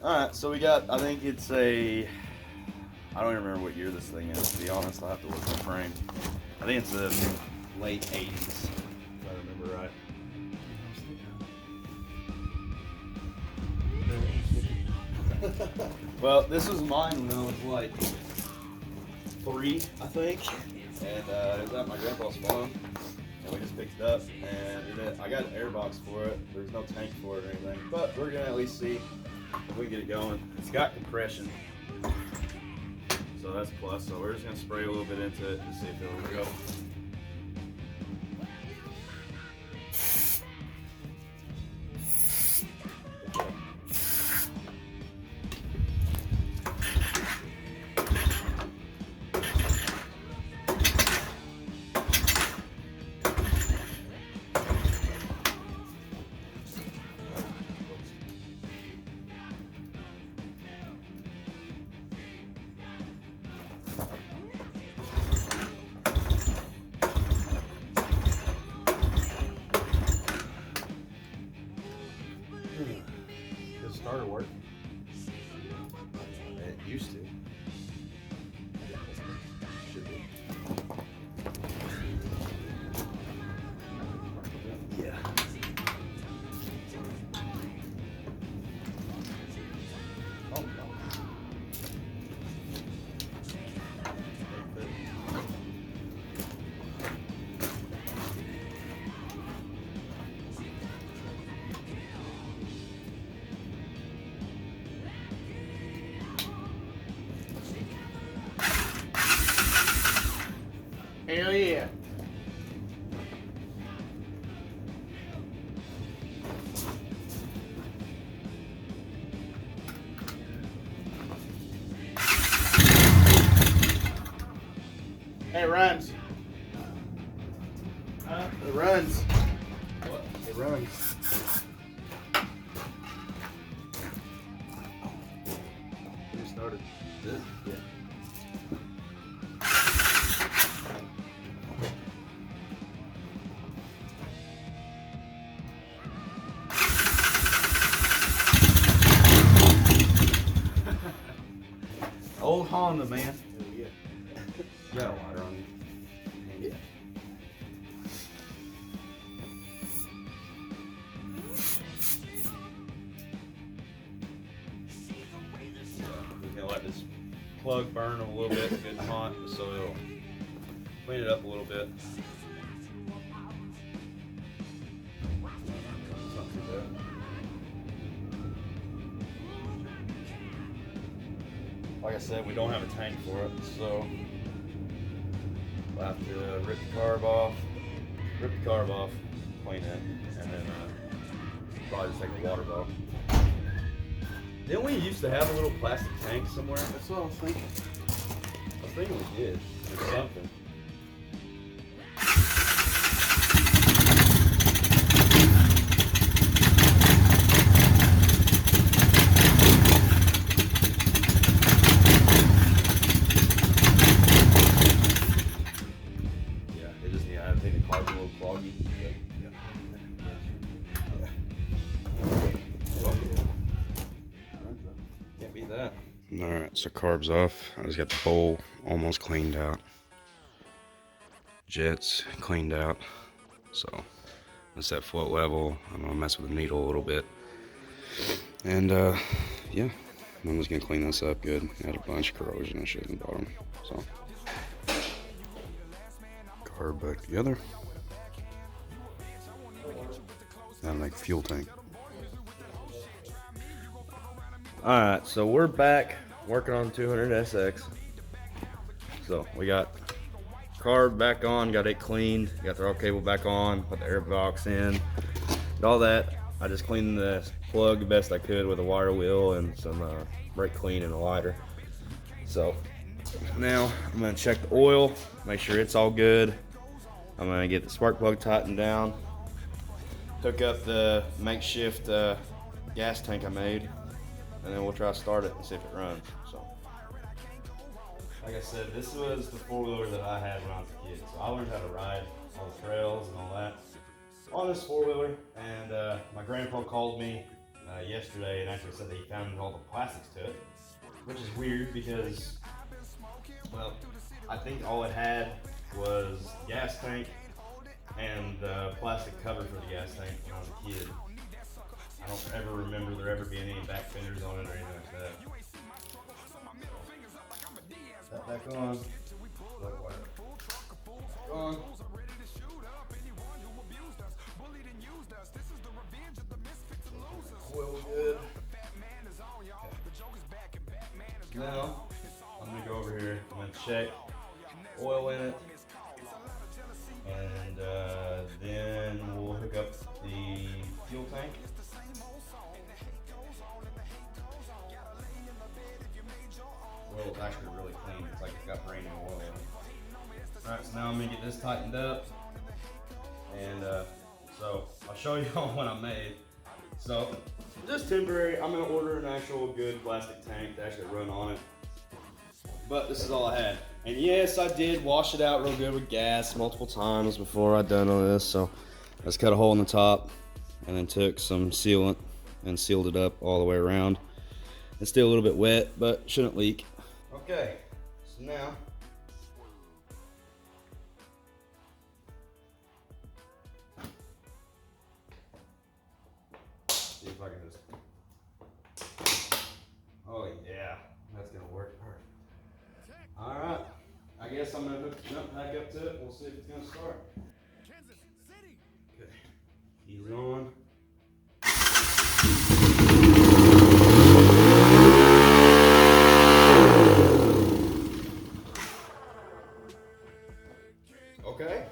Alright, so we got, I think it's a, I don't even remember what year this thing is, to be honest. I'll have to look at the frame. I think it's the late 80s, if I remember right. Well, this was mine when I was like 3, I think. And it was at my grandpa's farm. And we just picked it up. And I got an airbox for it. There's no tank for it or anything. But we're going to at least see if we can get it going. It's got compression. So that's a plus. So we're just going to spray a little bit into it to see if it'll go. It started working. It used to. Should be. Yeah. Oh no. Hell yeah. Hey, it runs. It runs. What? It runs. It started. Good? Yeah. Old Honda, man. Yeah. You got a water on you. Yeah. We're gonna let this plug burn a little bit, good and hot, so it'll clean it up a little bit. It's not too bad. Like I said, we don't have a tank for it, so we'll have to rip the carb off, clean it, and then probably just take a water bottle. Didn't we used to have a little plastic tank somewhere? That's what I was thinking. I was thinking we did, or something. I think the carb's a little cloggy. Can't beat that. Alright, so carb's off. I just got the bowl almost cleaned out. Jets cleaned out. So let's set float level. I'm gonna mess with the needle a little bit. And yeah, I'm just gonna clean this up good. Had a bunch of corrosion and shit in the bottom. So carb back together. And like fuel tank. Alright, so we're back working on 200SX. So we got carb back on, got it cleaned, got the raw cable back on, put the air box in, and all that. I just cleaned the plug the best I could with a wire wheel and some brake clean and a lighter. So now I'm gonna check the oil, make sure it's all good. I'm gonna get the spark plug tightened down. Took up the makeshift gas tank I made, and then we'll try to start it and see if it runs. So, like I said, this was the four-wheeler that I had when I was a kid. So I learned how to ride all the trails and all that on this four-wheeler. And my grandpa called me yesterday and actually said that he found all the plastics to it, which is weird because, well, I think all it had was gas tank and the plastic cover for the gas tank when I was a kid. I don't ever remember there ever being any back fenders on it or anything like that. That back on. Plug wire. On. Oil good. Now I'm gonna go over here. I'm gonna check oil in it, and then we'll hook up the fuel tank. Oil is actually really clean. It's like it's got brand new oil in it. Alright, so now I'm gonna get this tightened up, and so I'll show you all what I made. So just temporary, I'm gonna order an actual good plastic tank to actually run on it. But this is all I had. And yes, I did wash it out real good with gas multiple times before I done all this. So I just cut a hole in the top and then took some sealant and sealed it up all the way around. It's still a little bit wet, but shouldn't leak. Okay, so now see if I can just, oh yeah, that's gonna work perfect. All right, I guess I'm gonna jump back up to it. We'll see if it's gonna start. Okay, he's on. Okay.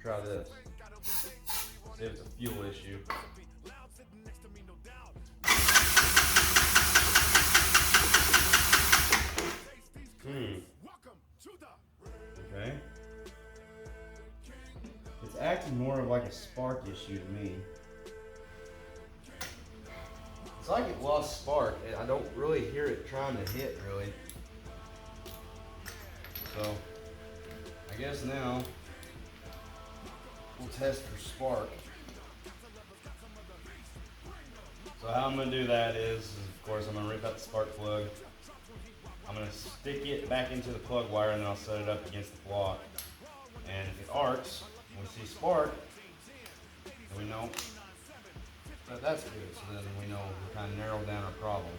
Try this. See if it's a fuel issue. Okay. It's acting more of like a spark issue to me. It's like it lost spark. I don't really hear it trying to hit really. So I guess now we'll test for spark. So how I'm gonna do that is of course I'm gonna rip out the spark plug. I'm gonna stick it back into the plug wire and then I'll set it up against the block. And if it arcs, when we see spark, then we know that that's good. So then we know we kind of narrowed down our problems.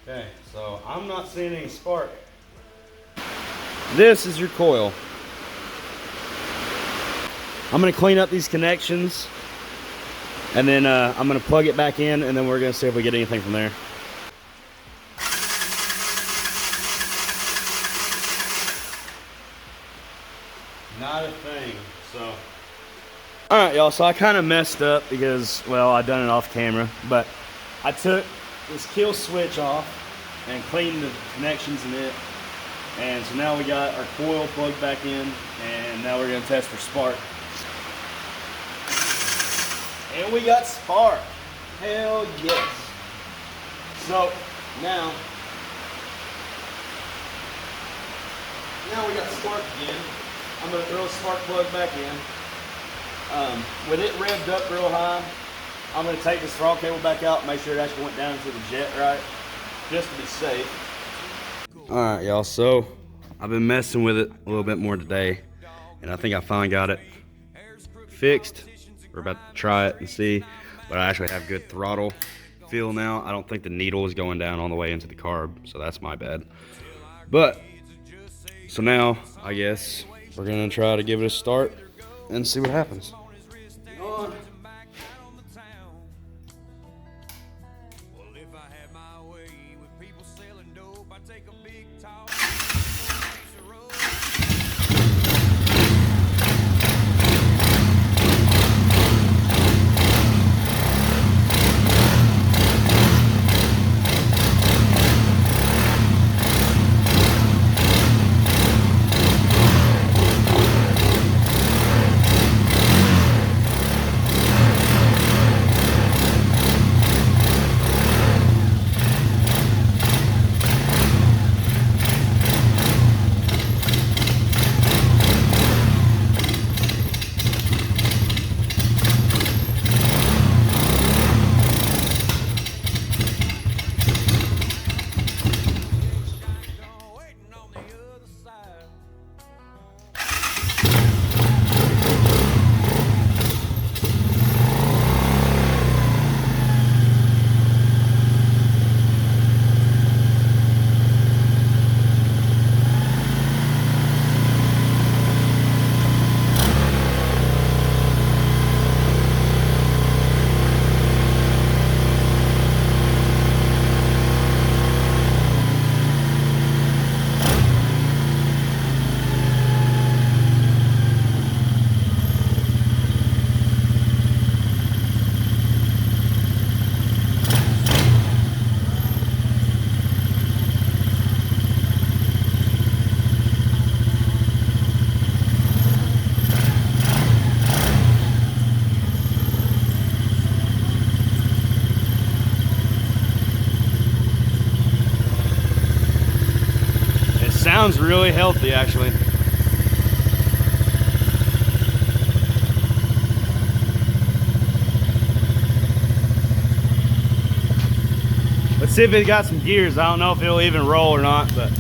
Okay, so I'm not seeing any spark. This is your coil. I'm gonna clean up these connections and then I'm gonna plug it back in and then we're gonna see if we get anything from there. Not a thing, so. All right, y'all, so I kind of messed up because, well, I done it off camera, but I took this kill switch off and cleaned the connections in it. And so now we got our coil plugged back in and now we're gonna test for spark. And we got spark. Hell yes. So now we got spark again. I'm gonna throw a spark plug back in. With it revved up real high, I'm gonna take this throttle cable back out, make sure it actually went down into the jet right, just to be safe. All right, y'all, so I've been messing with it a little bit more today, and I think I finally got it fixed. We're about to try it and see, but I actually have good throttle feel now. I don't think the needle is going down all the way into the carb, so that's my bad. But, so now, I guess, we're gonna try to give it a start and see what happens. On. runs really healthy, actually. Let's see if it got some gears. I don't know if it'll even roll or not, but.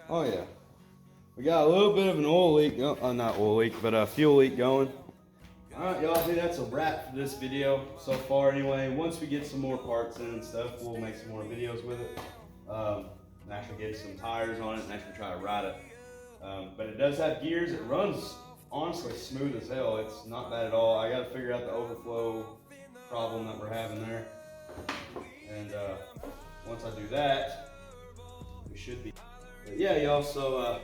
Oh yeah, we got a little bit of an oil leak, not oil leak, but a fuel leak going. All right, y'all, I think that's a wrap for this video so far anyway. Once we get some more parts in and stuff, we'll make some more videos with it. And actually get some tires on it and actually try to ride it. But it does have gears. It runs honestly smooth as hell. It's not bad at all. I got to figure out the overflow problem that we're having there. And once I do that, we should be. But yeah, y'all, so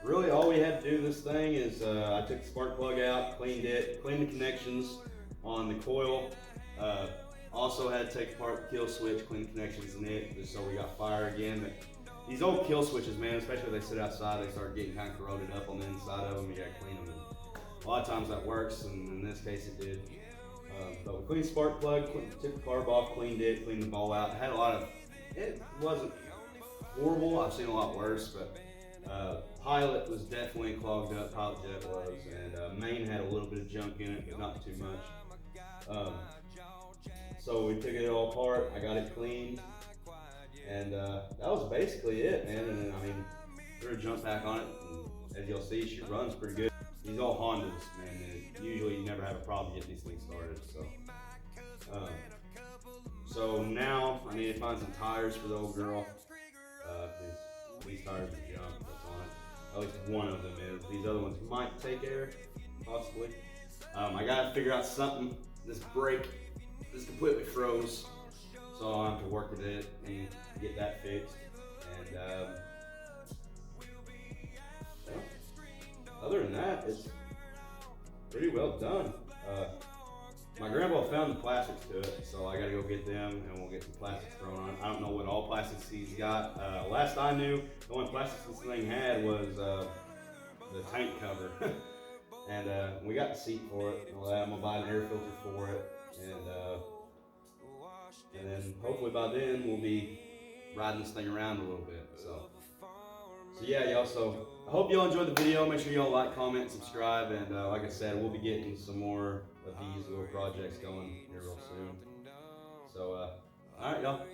really all we had to do this thing is I took the spark plug out, cleaned it, cleaned the connections on the coil. Also had to take apart the kill switch, clean the connections in it, just so we got fire again. But these old kill switches, man, especially when they sit outside, they start getting kind of corroded up on the inside of them. You gotta clean them. And a lot of times that works, and in this case it did. But we cleaned the spark plug, took the carb off, cleaned it, cleaned the ball out. It had a lot of, it wasn't horrible. I've seen a lot worse, but pilot was definitely clogged up. Pilot jet was, and main had a little bit of junk in it, but not too much. So we took it all apart. I got it cleaned, and that was basically it, man. And then, I mean, threw a jump pack on it, and as you'll see, she runs pretty good. These all Hondas, man. And usually you never have a problem getting these things started. So now I need to find some tires for the old girl. These tires are junk that's on it. At least one of them is. These other ones might take air, possibly. I gotta figure out something. This brake is completely froze, so I'll have to work with it and get that fixed. And yeah. Other than that, it's pretty well done. My grandpa found the plastics to it, so I gotta go get them and we'll get some plastics thrown on. I don't know what all plastics he's got. Last I knew, the only plastics this thing had was the tank cover. And we got the seat for it and all that. I'm gonna buy an air filter for it. And then hopefully by then we'll be riding this thing around a little bit. So yeah, y'all, so I hope y'all enjoyed the video. Make sure y'all like, comment, subscribe, and like I said, we'll be getting some more of these little projects going here real soon. So, all right, y'all.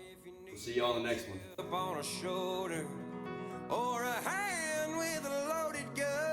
We'll see y'all in the next one. Up on a shoulder or a hand with a loaded gun.